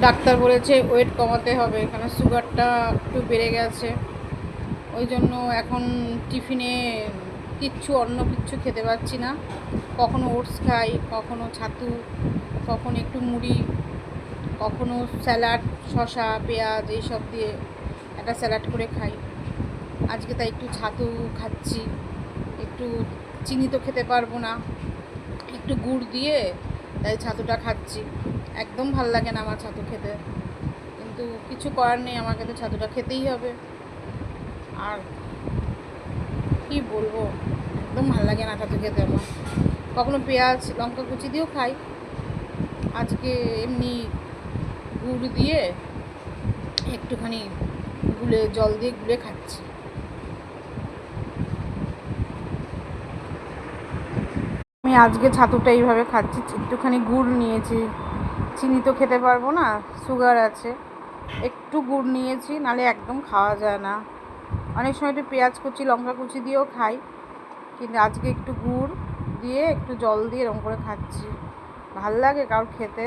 Doctor বলেছে wait কমাতে হবে, কারণ সুগারটা একটু বেড়ে গেছে। ওই জন্য এখন টিফিনে অন্য কিচ্ছু খেতে পারছি না। কখনো ওটস খাই, কখনো ছাতু, কখনো একটু মুড়ি, কখনো স্যালাড, শসা, পেঁয়াজ এইসব দিয়ে একটা স্যালাড করে খাই। আজকে তাই একটু ছাতু খাচ্ছি। একটু চিনি তো খেতে পারবো না, একটু গুড় দিয়ে তাই ছাতুটা খাচ্ছি। একদম ভাল লাগে না আমার ছাতু খেতে, কিন্তু কিছু করার নেই, আমাকে তো ছাতুটা খেতেই হবে। আর কি বলবো, একদম ভাল লাগে না ছাতু খেতে আমার। কখনো পেঁয়াজ লঙ্কা কুচি দিয়েও খাই, আজকে এমনি গুড় দিয়ে একটুখানি জল দিয়ে গুলে খাচ্ছি। আমি আজকে ছাতুটা এইভাবে খাচ্ছি, একটুখানি গুড় নিয়েছি, চিনি তো খেতে পারবো না, সুগার আছে, একটু গুড় নিয়েছি, নালে একদম খাওয়া যায় না। অনেক সময় একটু পেঁয়াজ কুচি লঙ্কা কুচি দিয়েও খাই, কিন্তু আজকে একটু গুড় দিয়ে একটু জল দিয়ে এরকম করে খাচ্ছি। ভাল লাগে কারোর খেতে?